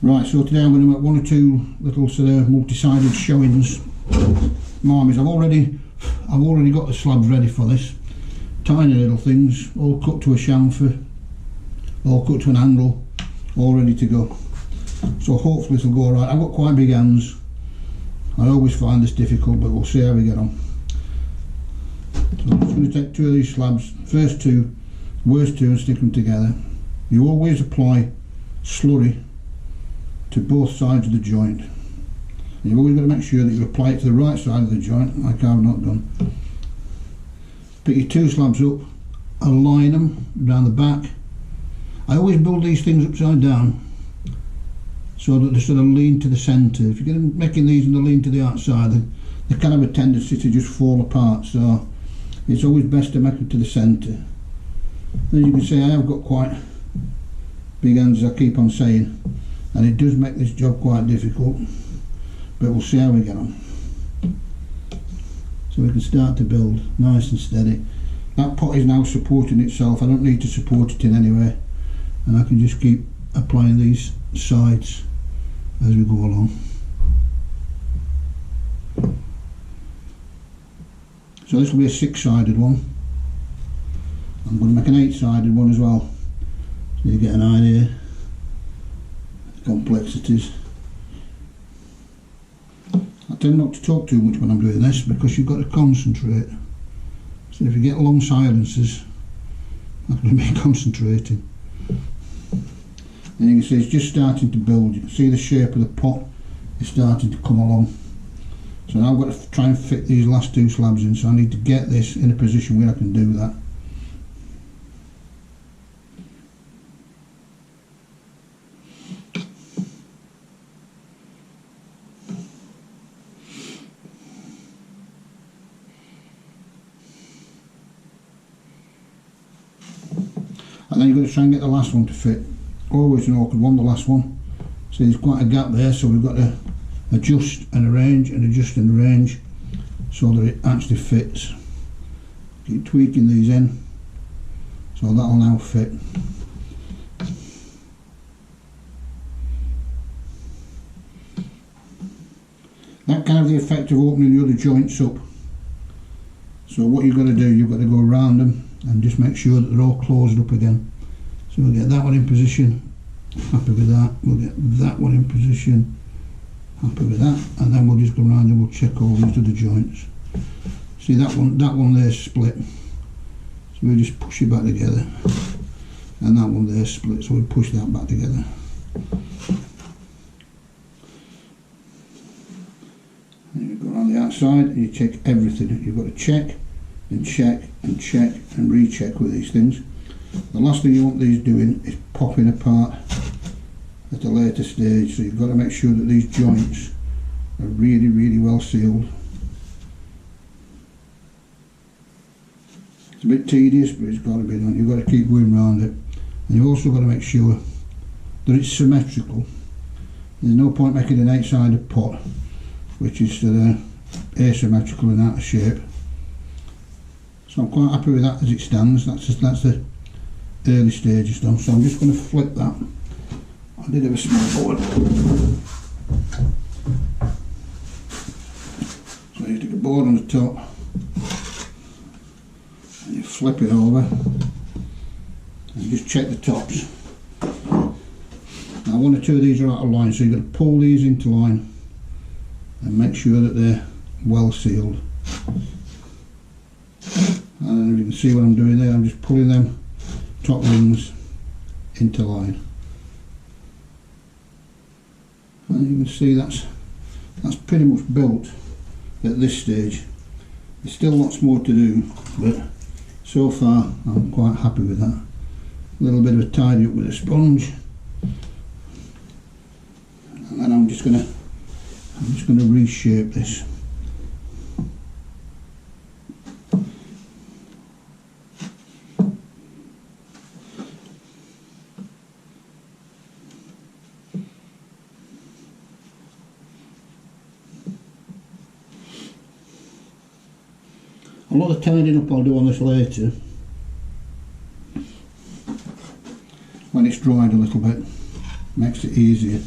Right, so today I'm going to make one or two little sort of multi-sided showings. Marmies, I've already got the slabs ready for this. Tiny little things, all cut to a chamfer, all cut to an angle, all ready to go. So hopefully this will go alright. I've got quite big hands. I always find this difficult, but we'll see how we get on. So I'm just going to take two of these slabs, first two, worst two, and stick them together. You always apply slurry to both sides of the joint. And you've always got to make sure that you apply it to the right side of the joint, like I've not done. Pick your two slabs up, align them down the back. I always build these things upside down so that they sort of lean to the centre. If you're making these and they lean to the outside, they kind of have a tendency to just fall apart, so it's always best to make them to the centre. As you can see, I have got quite big hands, as I keep on saying, and it does make this job quite difficult, but we'll see how we get on. So we can start to build nice and steady. That pot is now supporting itself. I don't need to support it in any way, and I can just keep applying these sides as we go along. So this will be a 6-sided one. I'm going to make an 8-sided one as well, so you get an idea of the complexities. I tend not to talk too much when I'm doing this because you've got to concentrate. So if you get long silences, that's going to be concentrating. And you can see it's just starting to build. You can see the shape of the pot is starting to come along. So now I've got to try and fit these last two slabs in, so I need to get this in a position where I can do that. And then you've got to try and get the last one to fit. Always an awkward one, the last one. So there's quite a gap there, so we've got to adjust and arrange and adjust and arrange so that it actually fits. Keep tweaking these in, so that'll now fit. That can have the effect of opening the other joints up. So what you've got to do, you've got to go around them and just make sure that they're all closed up again. So we'll get that one in position, happy with that. We'll get that one in position, happy with that, and then we'll just go around and we'll check all these other joints. See that one there's split, so we'll just push it back together, and that one there's split, so we'll push that back together. And you go around the outside and you check everything. You've got to check and check and check and recheck with these things. The last thing you want these doing is popping apart at a later stage, so you've got to make sure that these joints are really, really well sealed. It's a bit tedious, but it's got to be done. You've got to keep going around it, and you've also got to make sure that it's symmetrical. There's no point making an 8-sided pot which is asymmetrical and out of shape. So I'm quite happy with that as it stands. That's the early stages done. So I'm just going to flip that. I did have a small board. So you take a board on the top and you flip it over and you just check the tops. Now one or two of these are out of line, so you've got to pull these into line and make sure that they're well sealed. And you can see what I'm doing there, I'm just pulling them top rings into line. And you can see that's pretty much built at this stage. There's still lots more to do, but so far I'm quite happy with that. A little bit of a tidy up with a sponge, and then I'm just going to reshape this. A lot of tidying up I'll do on this later when it's dried a little bit, makes it easier.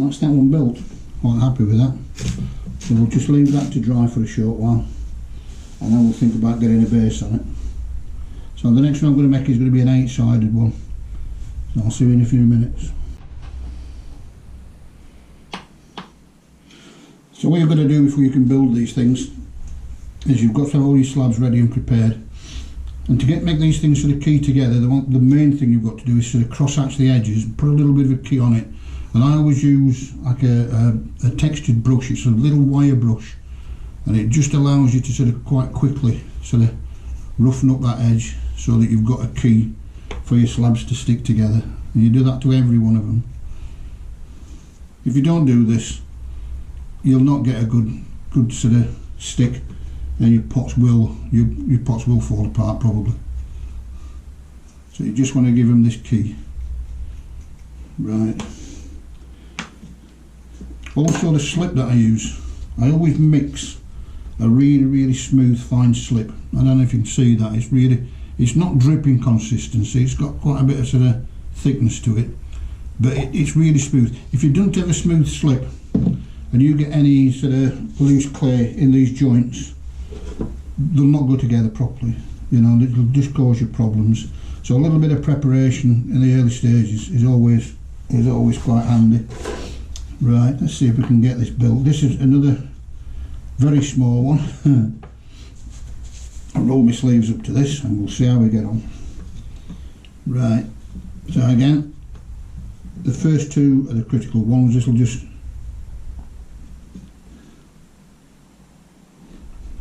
that's that one built. Quite happy with that. So we'll just leave that to dry for a short while, and then we'll think about getting a base on it. So the next one I'm going to make is going to be an 8-sided one. So I'll see you in a few minutes. So what you're going to do before you can build these things is you've got to have all your slabs ready and prepared. And to make these things sort of key together, the main thing you've got to do is sort of cross-hatch the edges and put a little bit of a key on it. And I always use like a textured brush. It's a little wire brush, and it just allows you to sort of quite quickly sort of roughen up that edge so that you've got a key for your slabs to stick together. And you do that to every one of them. If you don't do this, you'll not get a good sort of stick, and your pots will fall apart probably. So you just want to give them this key. Right. Also the slip that I use, I always mix a really smooth fine slip. I don't know if you can see that. It's not dripping consistency, it's got quite a bit of sort of thickness to it, but it's really smooth. If you don't have a smooth slip and you get any sort of loose clay in these joints, they'll not go together properly. You know, it'll just cause you problems. So a little bit of preparation in the early stages is always quite handy. Right, let's see if we can get this built. This is another very small one. I'll roll my sleeves up to this and we'll see how we get on. Right, so again, the first two are the critical ones. This will just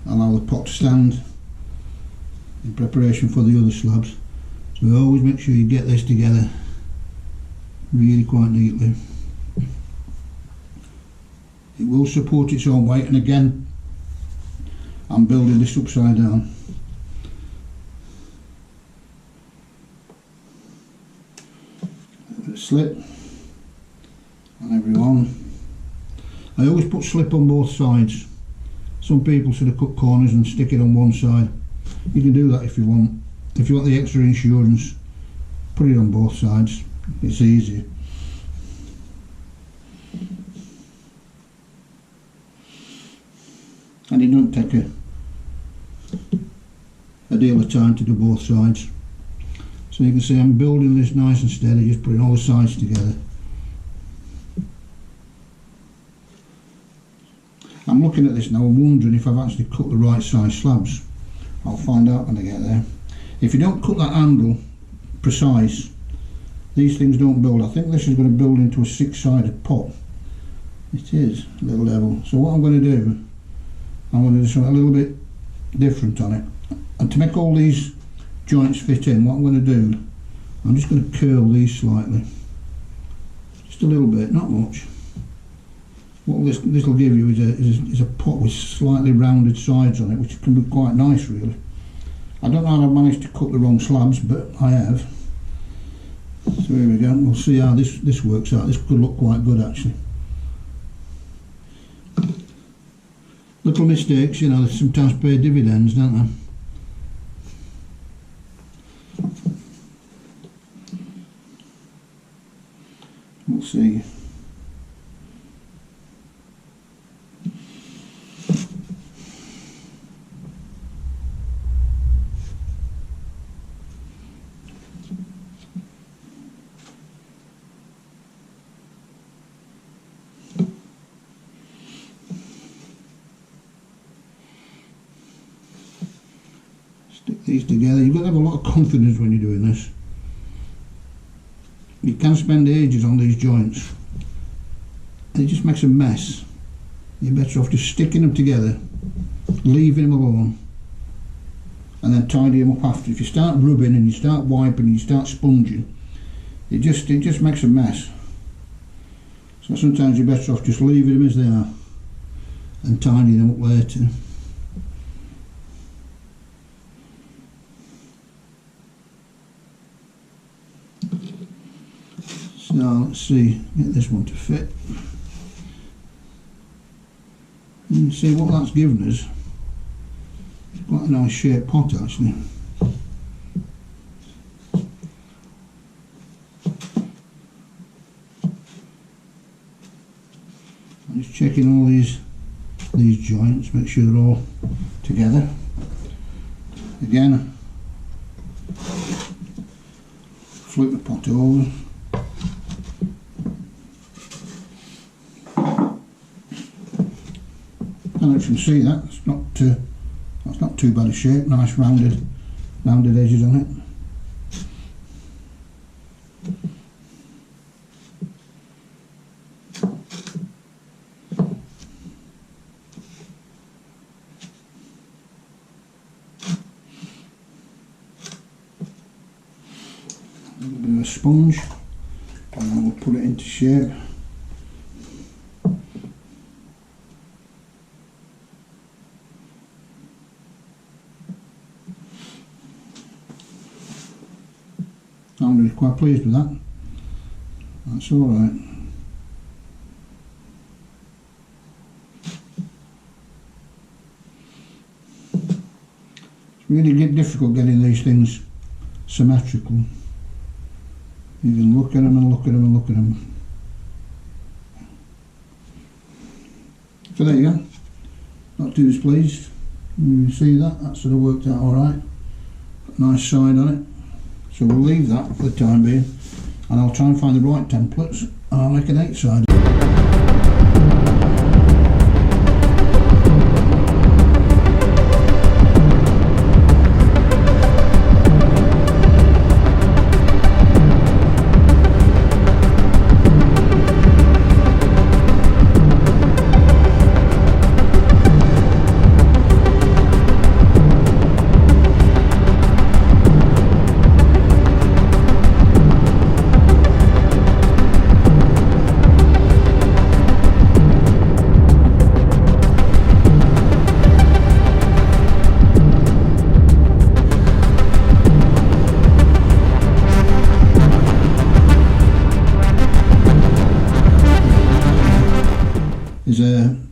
allow the pot to stand in preparation for the other slabs. So always make sure you get this together really quite neatly. It will support its own weight, and again I'm building this upside down. Slip on every one. I always put slip on both sides. Some people sort of cut corners and stick it on one side. You can do that if you want. If you want the extra insurance, put it on both sides. It's easier. And it doesn't take a deal of time to do both sides. So you can see I'm building this nice and steady, just putting all the sides together. I'm looking at this now and wondering if I've actually cut the right size slabs. I'll find out when I get there. If you don't cut that handle precise, these things don't build. I think this is going to build into a 6-sided pot. It is a little level. So what I'm going to do, I'm going to do something a little bit different on it. And to make all these joints fit in, what I'm going to do, I'm just going to curl these slightly. Just a little bit, not much. What this will give you is a pot with slightly rounded sides on it, which can be quite nice really. I don't know how I've managed to cut the wrong slabs, but I have. So here we go, we'll see how this works out. This could look quite good actually. Little mistakes, you know, they sometimes pay dividends, don't they? We'll see. Stick these together. You've got to have a lot of confidence when you're doing this. You can spend ages on these joints. It just makes a mess. You're better off just sticking them together, leaving them alone, and then tidying them up after. If you start rubbing and you start wiping and you start sponging, it just makes a mess. So sometimes you're better off just leaving them as they are and tidying them up later. So let's see, get this one to fit. And see what that's given us. It's quite a nice shaped pot actually. I'm just checking all these joints, make sure they're all together. Again, flip the pot over. And as you can see, that's not too bad a shape. Nice rounded edges on it. A little bit of a sponge, and then we'll put it into shape. I'm really quite pleased with that. That's alright. It's really difficult getting these things symmetrical. You can look at them and look at them and look at them. So there you go. Not too displeased. You see that? That sort of worked out alright. Nice side on it. So we'll leave that for the time being, and I'll try and find the right templates, and I'll make an 8-sided.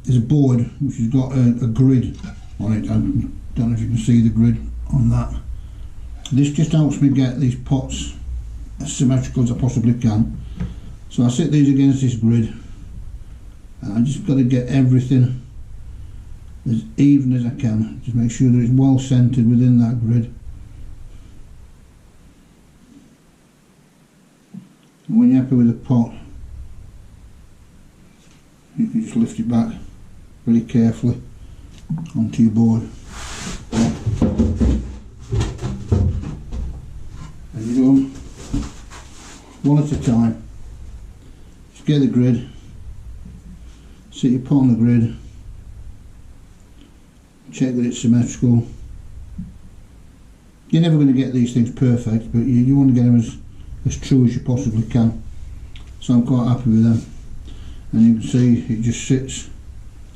There's a board which has got a grid on it. I don't know if you can see the grid on that. This just helps me get these pots as symmetrical as I possibly can. So I set these against this grid, and I just got to get everything as even as I can. Just make sure that it's well centered within that grid. And when you're happy with the pot, you can just lift it back very carefully onto your board. And you go one at a time. Just get the grid, sit your pot on the grid, check that it's symmetrical. You're never going to get these things perfect, but you want to get them as true as you possibly can. So I'm quite happy with them. And you can see it just sits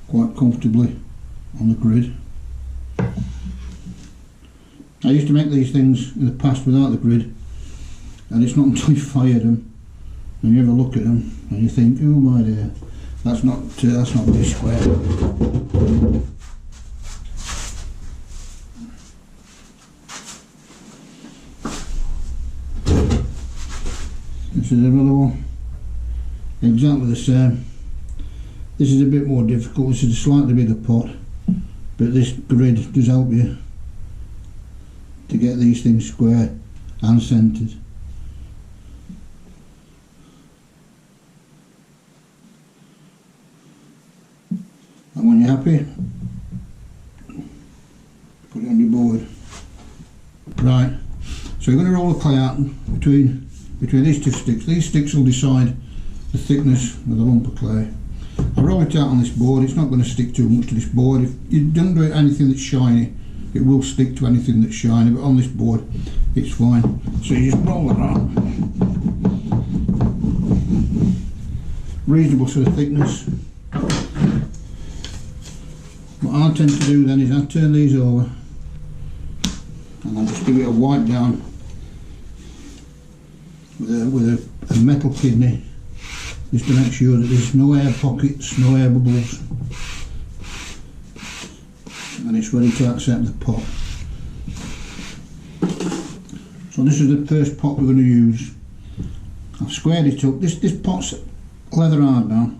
quite comfortably on the grid. I used to make these things in the past without the grid, and it's not until you fired them and you ever look at them and you think, oh my dear, that's not really square. This is another one. Exactly the same. This is a bit more difficult. This is a slightly bigger pot, but this grid does help you to get these things square and centered. And when you're happy, put it on your board. Right, so you're going to roll the clay out between these two sticks. These sticks will decide the thickness of the lump of clay. I roll it out on this board. It's not going to stick too much to this board. If you don't do anything that's shiny, it will stick to anything that's shiny, but on this board it's fine. So you just roll it out. Reasonable sort of thickness. What I tend to do then is I turn these over and I just give it a wipe down with a metal kidney, just to make sure that there's no air pockets, no air bubbles, and it's ready to accept the pot. So this is the first pot we're going to use. I've squared it up. This pot's leather hard now.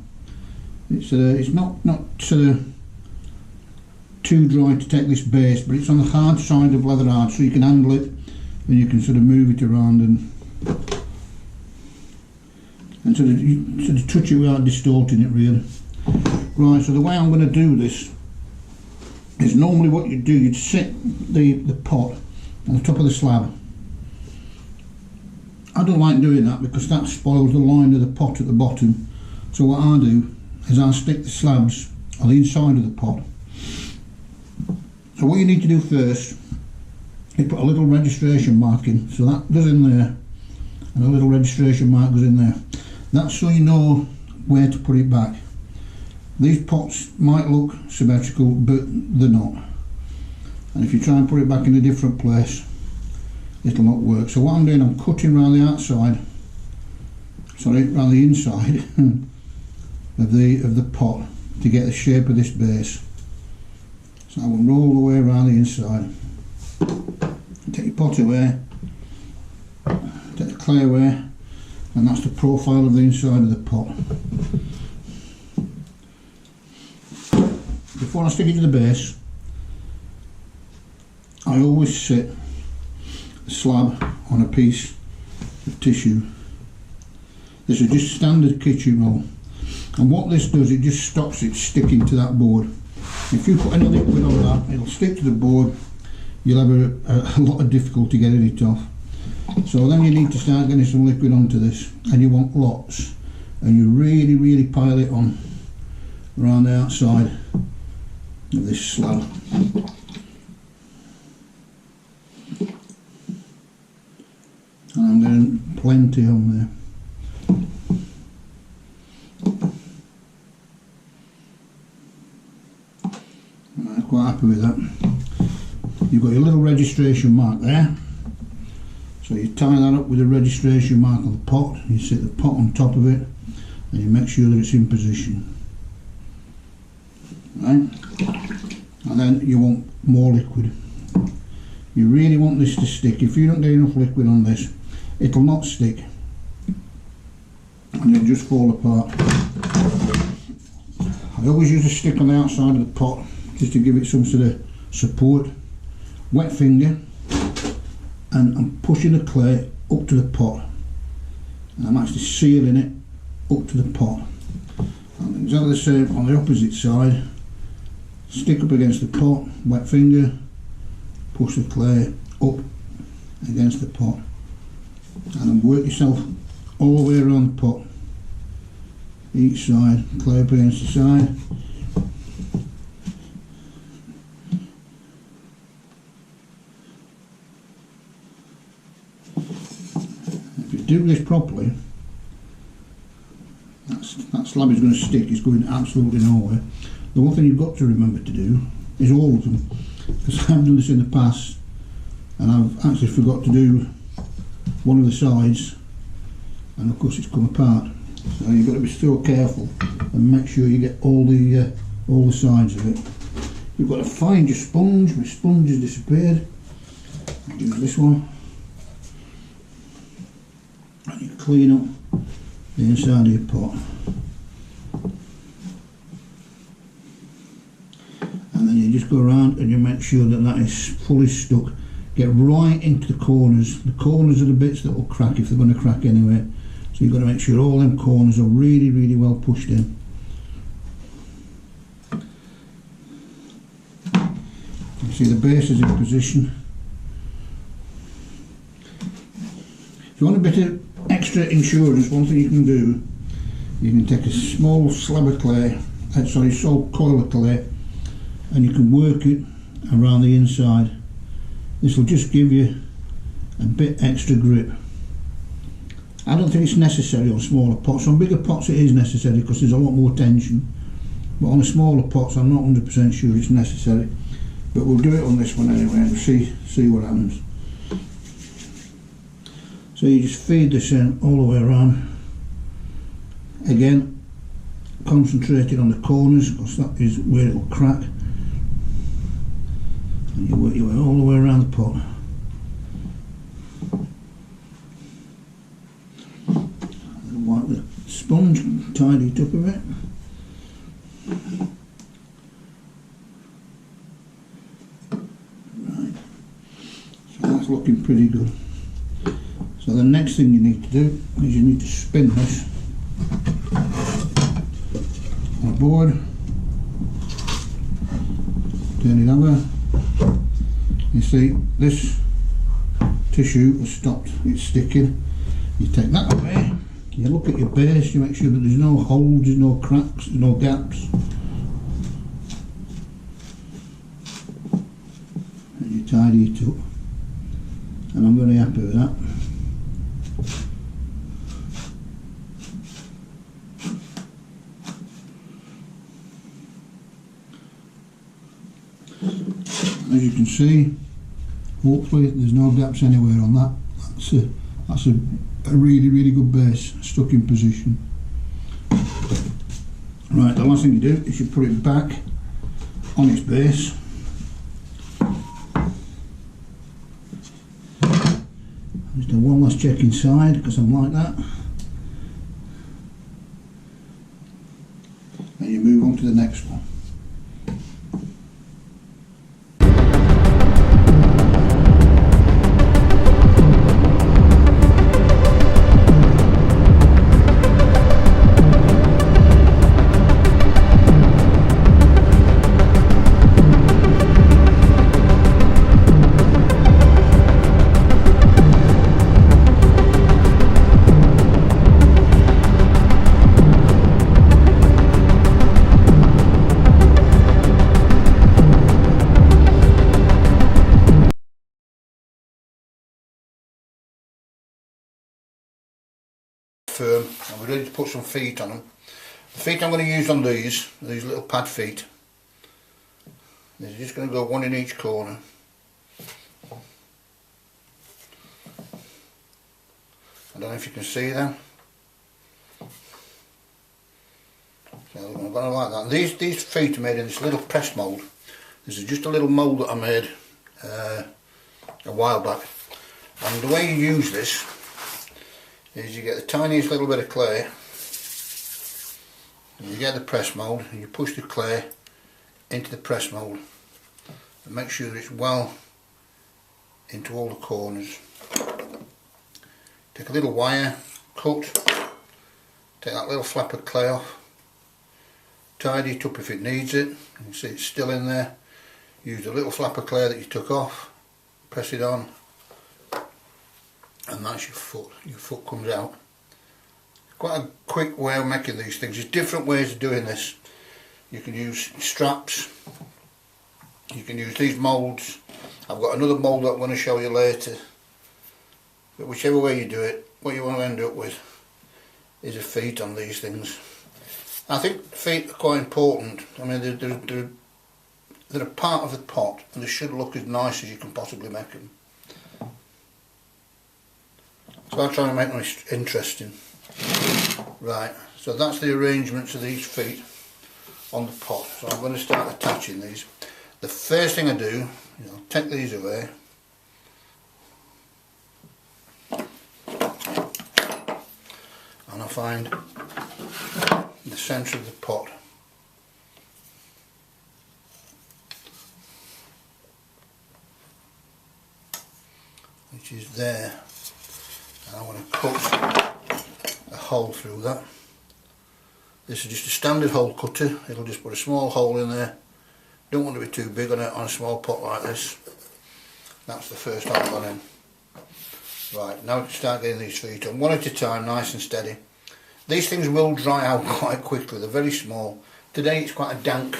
It's not too dry to take this base, but it's on the hard side of leather hard, so you can handle it and you can sort of move it around and sort of touch it without distorting it really. Right, so the way I'm going to do this is normally what you'd do, you'd sit the pot on the top of the slab. I don't like doing that because that spoils the line of the pot at the bottom. So what I do is I stick the slabs on the inside of the pot. So what you need to do first is put a little registration mark in. So that goes in there and a little registration mark goes in there. That's so you know where to put it back. These pots might look symmetrical, but they're not. And if you try and put it back in a different place, it'll not work. So what I'm doing, I'm cutting around the outside, around the inside of the pot to get the shape of this base. So I will roll the way around the inside. Take your pot away, take the clay away, and that's the profile of the inside of the pot. Before I stick it to the base, I always sit the slab on a piece of tissue. This is just standard kitchen roll, and what this does, it just stops it sticking to that board. If you put any liquid on that, it'll stick to the board. You'll have a lot of difficulty getting it off. So then you need to start getting some liquid onto this, and you want lots, and you really pile it on around the outside of this slab. And I'm getting plenty on there. I'm quite happy with that. You've got your little registration mark there. So you tie that up with a registration mark on the pot. You sit the pot on top of it and you make sure that it's in position. Right? And then you want more liquid. You really want this to stick. If you don't get enough liquid on this, it'll not stick and it'll just fall apart. I always use a stick on the outside of the pot just to give it some sort of support. Wet finger, and I'm pushing the clay up to the pot, and I'm actually sealing it up to the pot. And exactly the same on the opposite side. Stick up against the pot, wet finger, push the clay up against the pot, and then work yourself all the way around the pot, each side, clay up against the side. If you do this properly, that slab is going to stick. It's going absolutely nowhere. The one thing you've got to remember to do is all of them, because I've done this in the past and I've actually forgot to do one of the sides, and of course it's come apart. So you've got to be so careful and make sure you get all the sides of it. You've got to find your sponge. My sponge has disappeared. Use this one, and you clean up the inside of your pot. And then you just go around and you make sure that that is fully stuck. Get right into the corners. The corners are the bits that will crack if they're going to crack anyway. So you've got to make sure all them corners are really well pushed in. You see the base is in position. If you want a bit of extra insurance, one thing you can do, you can take a small slab of clay, small coil of clay, and you can work it around the inside. This will just give you a bit extra grip. I don't think it's necessary on smaller pots. On bigger pots it is necessary because there's a lot more tension, but on the smaller pots I'm not 100% sure it's necessary, but we'll do it on this one anyway and see what happens. So you just feed this in all the way around. Again, concentrating on the corners because that is where it will crack. And you work your way all the way around the pot. Wipe the sponge, tidy it up a bit. that's looking pretty good. So the next thing you need to do is you need to spin this on a board, turn it over. You see this tissue has stopped, it's sticking. You take that away, you look at your base, you make sure that there's no holes, there's no cracks, there's no gaps. And you tidy it up. And I'm very happy with that. As you can see, hopefully there's no gaps anywhere on that. That's a really good base, stuck in position. Right, the last thing you do is you put it back on its base. Just do one last check inside because I'm like that. And you move on to the next one. Firm, and we're ready to put some feet on them. The feet I'm going to use on these little pad feet. They're just going to go one in each corner. I don't know if you can see them. So I'm going to like that. These feet are made in this little press mould. This is just a little mould that I made a while back. And the way you use this is you get the tiniest little bit of clay, and you get the press mould and you push the clay into the press mould and make sure that it's well into all the corners. Take a little wire, cut, take that little flap of clay off, tidy it up if it needs it. You can see it's still in there. Use the little flap of clay that you took off, press it on, and that's your foot. Your foot comes out. Quite a quick way of making these things. There's different ways of doing this. You can use straps, you can use these moulds. I've got another mould that I'm going to show you later, but whichever way you do it, what you want to end up with is a feet on these things. I think feet are quite important. I mean, they're a part of the pot and they should look as nice as you can possibly make them. So I'll try and make them interesting. Right, so that's the arrangements of these feet on the pot. So I'm going to start attaching these. The first thing I do is I'll take these away. And I find the centre of the pot. Which is there. And I want to cut a hole through that. This is just a standard hole cutter. It'll just put a small hole in there. Don't want to be too big on a small pot like this. That's the first hole gone in. Right, now we can start getting these feet on one at a time, nice and steady. These things will dry out quite quickly. They're very small. Today it's quite a dank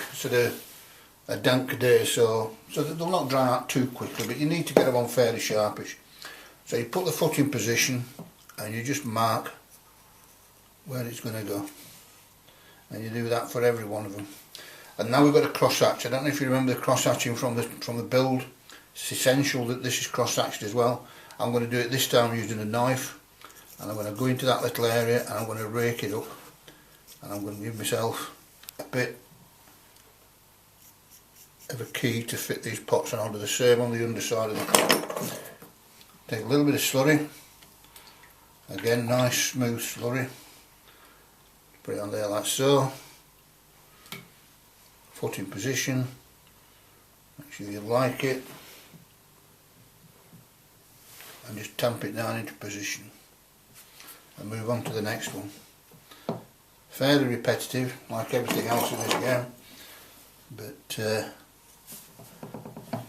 day, so they'll not dry out too quickly, but you need to get them on fairly sharpish. So you put the foot in position and you just mark where it's going to go, and you do that for every one of them. And now we've got a cross hatch. I don't know if you remember the cross hatching from the build. It's essential that this is cross hatched as well. I'm going to do it this time using a knife, and I'm going to go into that little area and I'm going to rake it up, and I'm going to give myself a bit of a key to fit these pots, and I'll do the same on the underside of the pot. Take a little bit of slurry, again nice smooth slurry, put it on there like so, foot in position, make sure you like it, and just tamp it down into position and move on to the next one. Fairly repetitive like everything else in this game, but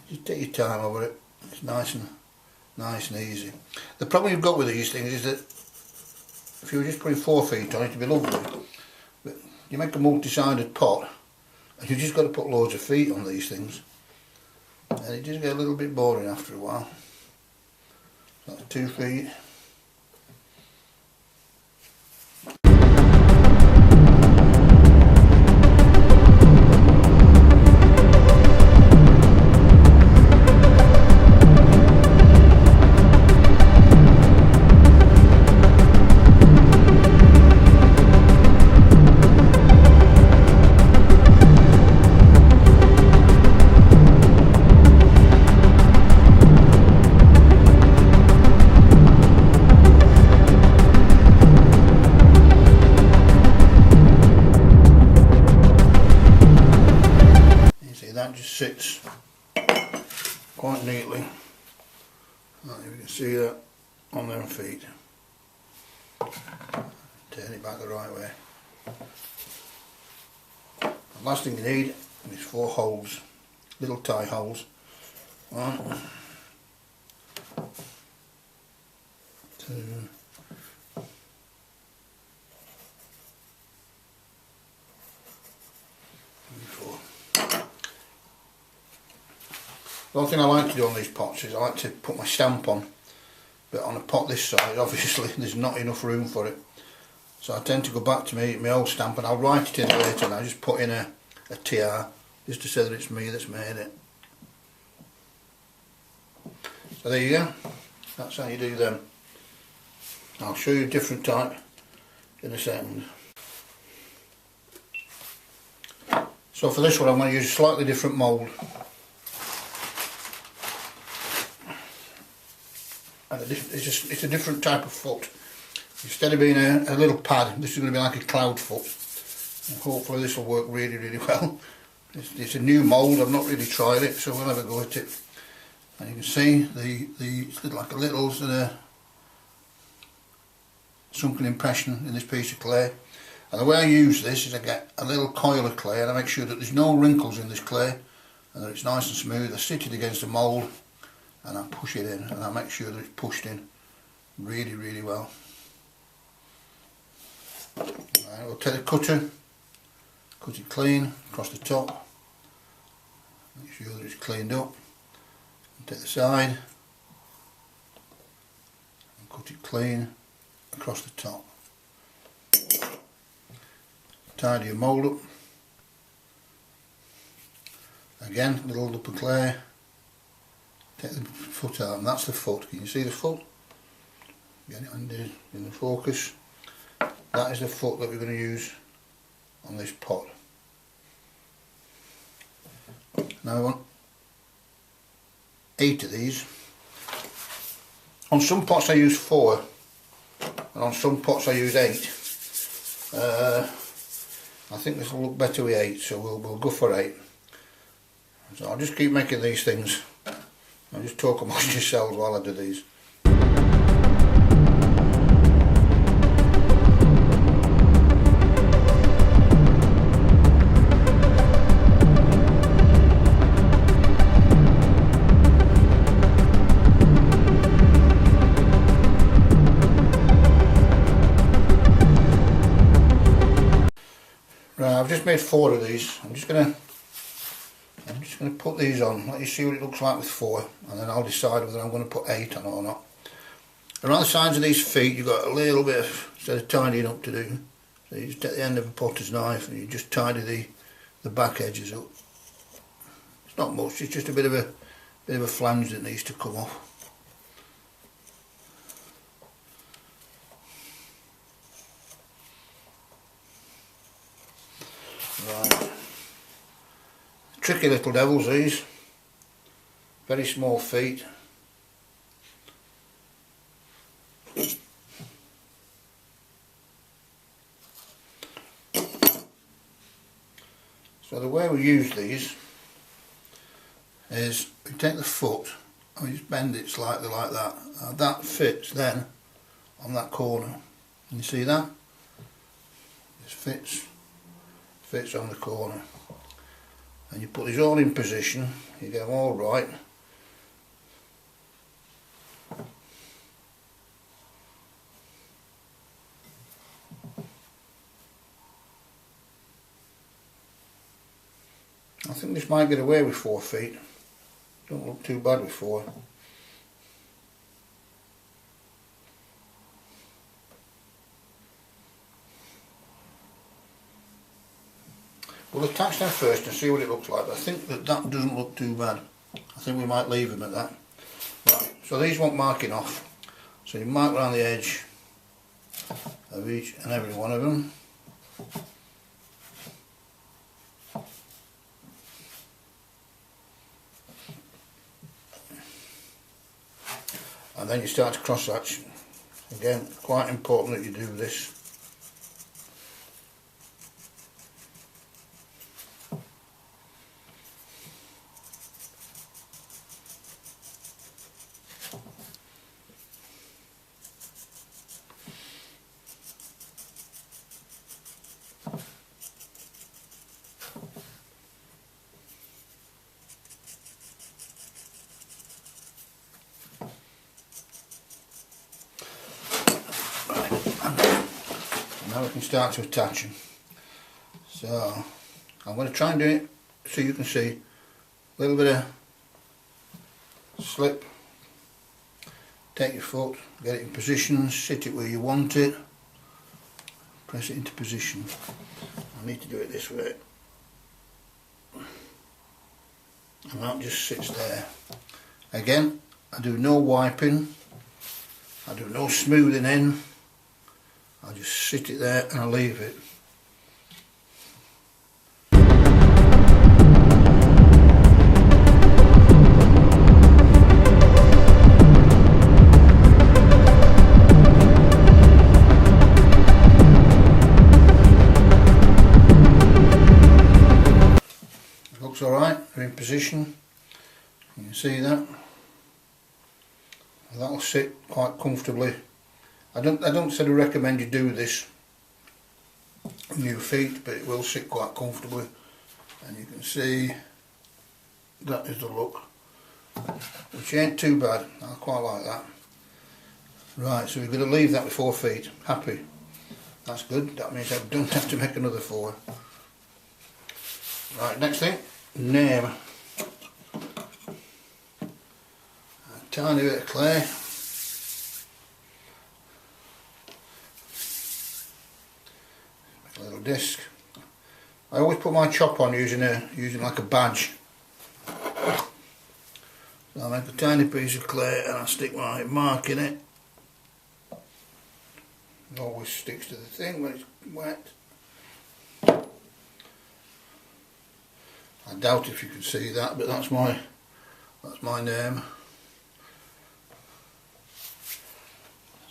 just take your time over it. It's nice and easy. The problem you've got with these things is that if you were just putting 4 feet on it, it'd be lovely, but you make a multi-sided pot and you've just got to put loads of feet on these things, and it just gets a little bit boring after a while. So that's 2 feet. That just sits quite neatly. Right, you can see that on them feet. Turn it back the right way. The last thing you need is 4 holes, little tie holes. 1, 2, 4. The only thing I like to do on these pots is I like to put my stamp on, but on a pot this size obviously there's not enough room for it, so I tend to go back to my old stamp, and I'll write it in later and I just put in a TR just to say that it's me that's made it. So there you go, that's how you do them. I'll show you a different type in a second. So for this one I'm going to use a slightly different mould. And it's a different type of foot. Instead of being a little pad, this is going to be like a cloud foot. And hopefully this will work really well. It's a new mould, I've not really tried it, so we'll have a go at it. And you can see it's like a little sort of sunken impression in this piece of clay. And the way I use this is I get a little coil of clay and I make sure that there's no wrinkles in this clay and that it's nice and smooth. I sit it against the mould and I push it in, and I make sure that it's pushed in really well. Right, we'll take the cutter, cut it clean across the top, make sure that it's cleaned up, and take the side and cut it clean across the top. Tidy your mould up. Again, little lump of clay. Take the foot out, and that's the foot. Can you see the foot? Get it in the focus. That is the foot that we're going to use on this pot. Now I want 8 of these. On some pots I use 4, and on some pots I use 8. I think this will look better with 8, so we'll go for 8. So I'll just keep making these things. I'll just talk amongst yourselves while I do these. Right, I've just made 4 of these. I'm just going to put these on, let you see what it looks like with 4, and then I'll decide whether I'm going to put 8 on or not. Around the sides of these feet you've got a little bit of tidying up to do. So you just take the end of a potter's knife and you just tidy the back edges up. It's not much, it's just a bit of a flange that needs to come off. Right. Tricky little devils these, very small feet. So the way we use these is we take the foot I just bend it slightly like that. That fits then on that corner. Can you see that? This fits on the corner. And you put these all in position, you get them all right. I think this might get away with 4 feet. Don't look too bad with 4. We'll attach them first and see what it looks like, but I think that doesn't look too bad. I think we might leave them at that. Right, so these want marking off. So you mark around the edge of each and every one of them. And then you start to cross hatch. Again, quite important that you do this. Now we can start to attach them. So I'm going to try and do it so you can see a little bit of slip. Take your foot, get it in position, sit it where you want it, press it into position. I need to do it this way, and that just sits there. Again, I do no wiping, I do no smoothing in. I'll just sit it there and I'll leave it. It looks alright, they're in position. You can see that. And that'll sit quite comfortably. I don't sort of recommend you do this on your feet, but it will sit quite comfortably, and you can see that is the look, which ain't too bad. I quite like that. Right, so we're going to leave that with 4 feet. Happy? That's good. That means I don't have to make another 4. Right, next thing, name. A tiny bit of clay. A little disc. I always put my chop on using like a badge. So I make a tiny piece of clay and I stick my mark in it. It always sticks to the thing when it's wet. I doubt if you can see that, but that's my name.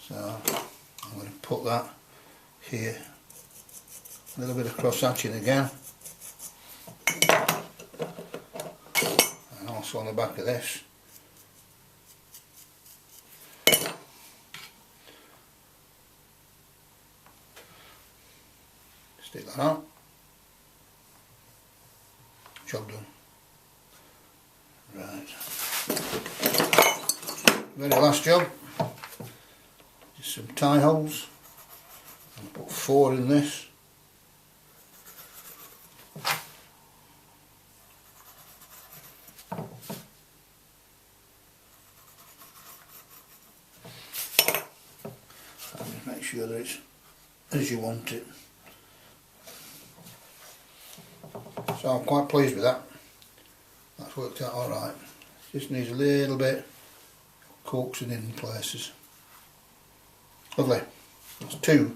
So I'm going to put that here. A little bit of cross hatching again, and also on the back of this. Stick that on. Job done. Right. Very last job. Just some tie holes. I'll put 4 in this. Make sure that it's as you want it. So I'm quite pleased with that. That's worked out alright. Just needs a little bit coaxing in places. Lovely. That's 2